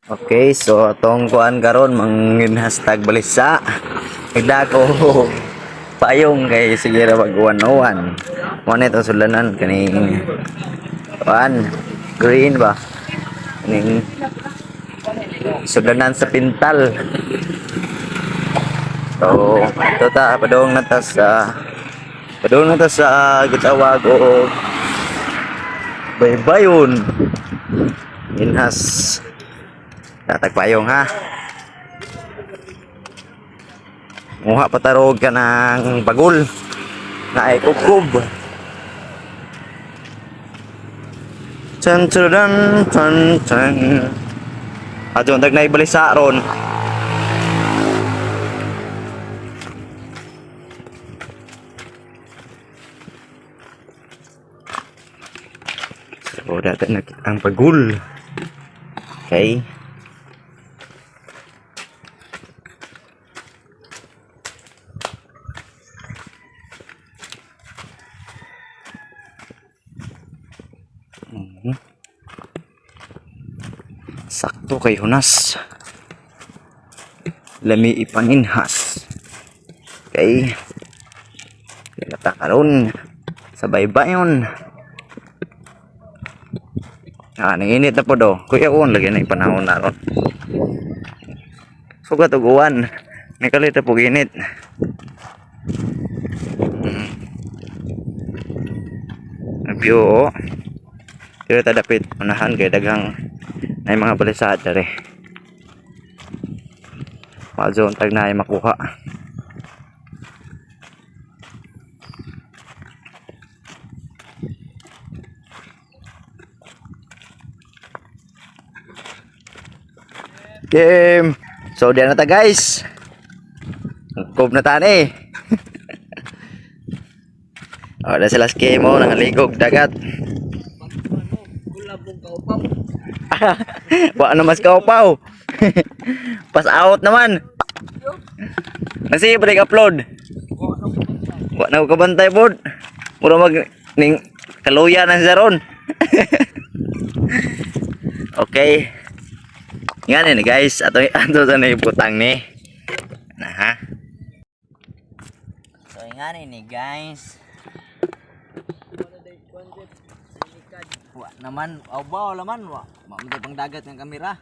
Okay, so atong kuan karon mangin hashtag balisa. Nagdako payong kay sige ra mag-101. Mo na ito sulanan kaning kuan green ba? Kaning sulanan sa pintal. So, ito ta padung na ta sa gitawag o baybayon. Inhas tatag payong ha. Muha patarog ka ng bagol na ay kubkub. Chan chan chan chan. Adyon tag naibalisa ron. So dati ang bagol. Okay. Sakto kay Hunas. Lami ipanginhas. Okay. Kaya karon sa baybayon. Nanginit na po do. Kuya uwan lagi na ipanahon na ron. Sugat og uwan. Nikalit na po ginit. View o. Pero tadapit unahan kay daghang ay mga balisad dere. Mazo tag na ay makuha. Game. So diyan na ta guys. Kob na tani. Oh, na sila skemo nangaligog dagat. Wa na mas kaupaw. Pas out naman. Nasi balik upload. Wa na ko kabantay pod. Mura mag ning kaluya na sa ron. Okay. Yan ni guys, ato sa naibutang ni. Na ha. So nga ni guys. Wa naman abaw laman wa. Mamday pang dagat ng kamera.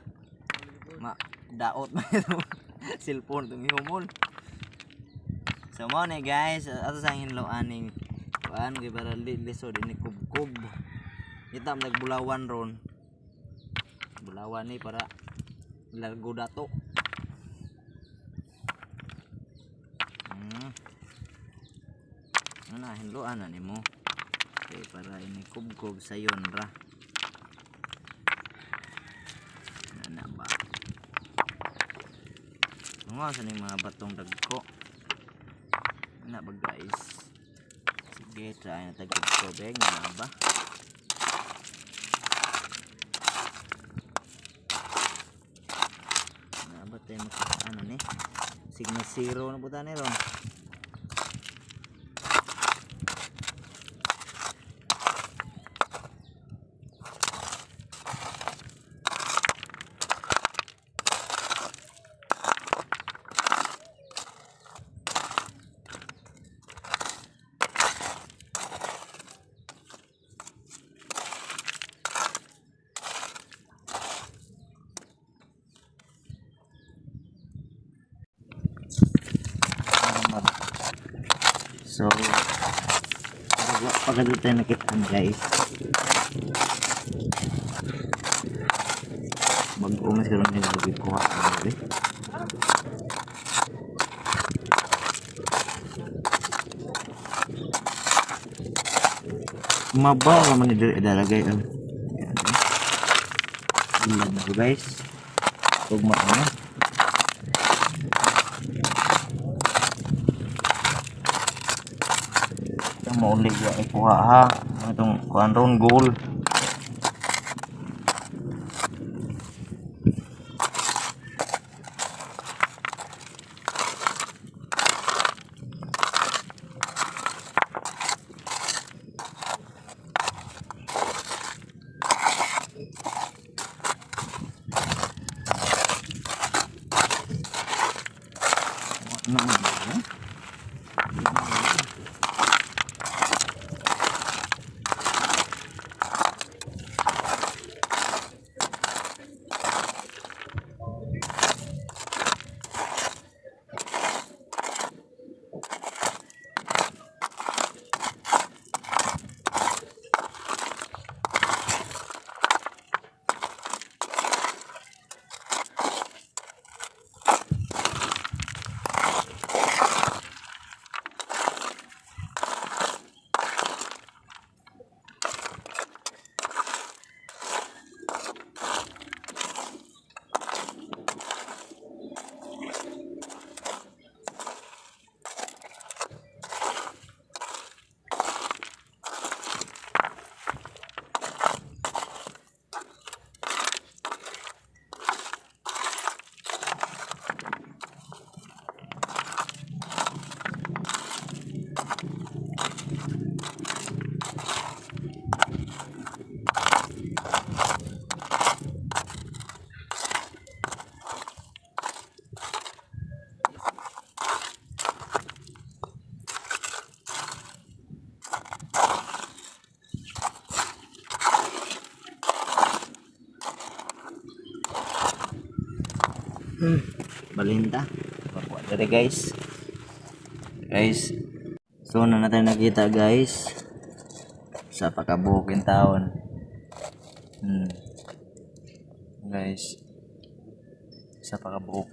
Daot man ito. Cellphone tong ihumol. So mo ni guys, ato sa hinloan ning kuan kay para lisod ni kubkub. Kita nagbulawan ron. Bulawan ni para largo dato. Ano hinloan na nimo. Okay, para ini kubkub sayon ra. Ana ba? Mga sa ning mga batong dagko. Ana ba guys? Sige, try na tag kubkub nga ba? Ana ba tayo ano ni? Sigma 0 na puta ni ron. So, pagod tayo nakitaan guys. Mag-umas ka lang nila lagi kuha. Mabaw naman nila idalagay. Yan na guys. Huwag maano. Maulig ya ikuha ha itong kuan ron goal. Nah, balinta. Bawa dari guys. So na natin nakita guys. Sa pakabukin taon. Guys. Sa pakabuk.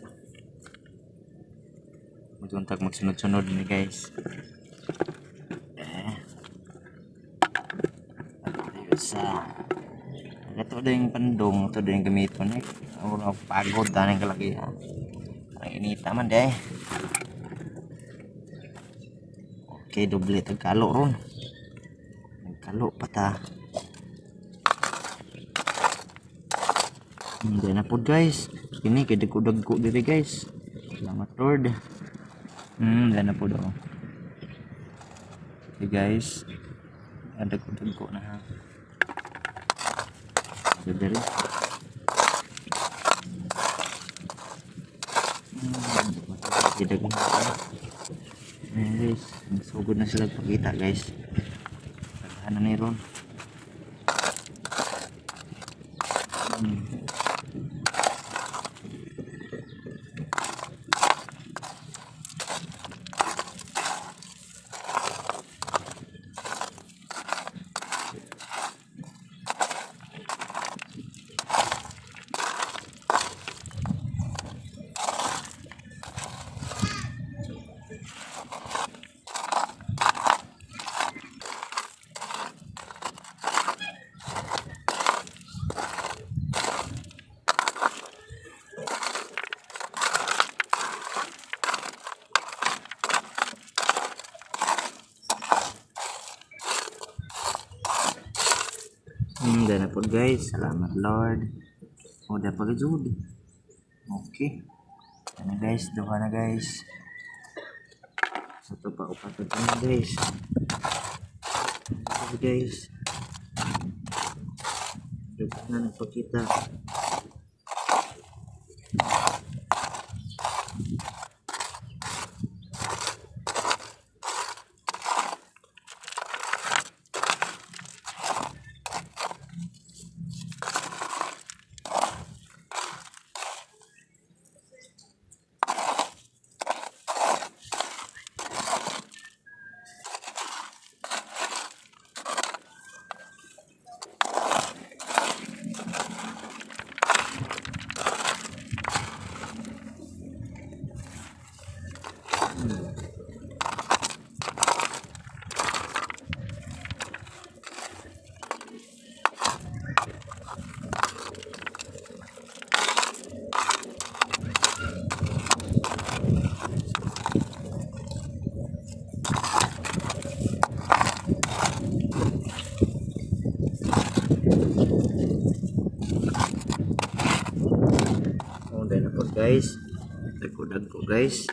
Mutuntag magsunod-sunod ni guys. Sa ito din yung pandong, ito din yung gamiton eh. Pagod taning kalaki ha. Ang inita man deh. Okay, doble tagkalo ron. Nagkalo pa ta. Hindi na po guys. Ini kaya dagko diri guys. Salamat Lord. Hindi na po daw. Okay guys. Dagko na ha. Diri. Tidak guys, sugod na sila pagkita guys. Ano ni ron? Dana po guys, salamat Lord. Udah pagi jud. Okay. Ano guys, doha na guys. Satu pa upat na guys. Okay guys. Doha na nagpakita. Guys, dagko guys.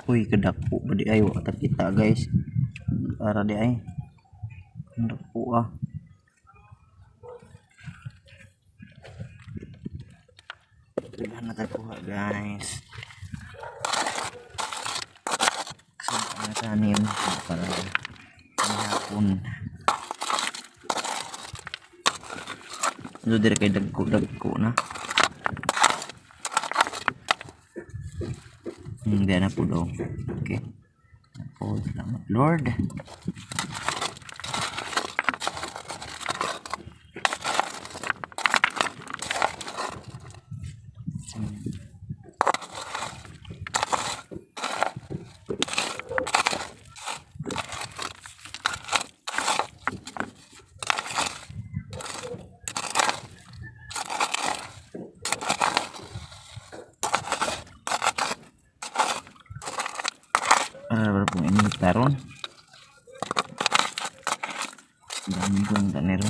Uy, kedakpo ba di ay wa ta kita guys. Para di ay. Kedakpo ah. Udah na kuha guys. Sa tanim para hapon. So dire kay dagko na. Hindi na po daw. Okay. Oh, salamat Lord. Berapa ini taruh gandung tak nero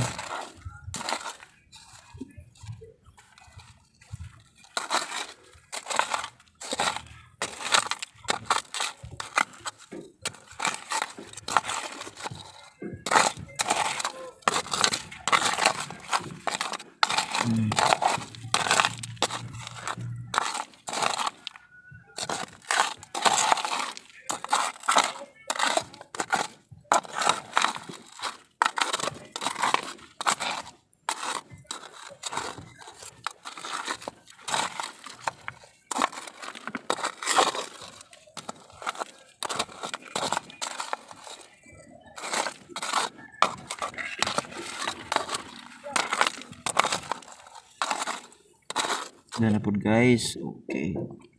dan pun guys. Okay,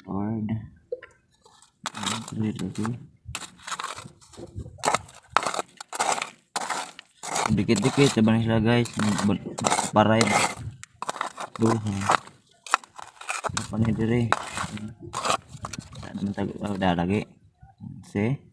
Lord, clear lagi dikit-dikit coba sila guys paray duh apa nih dire udah lagi see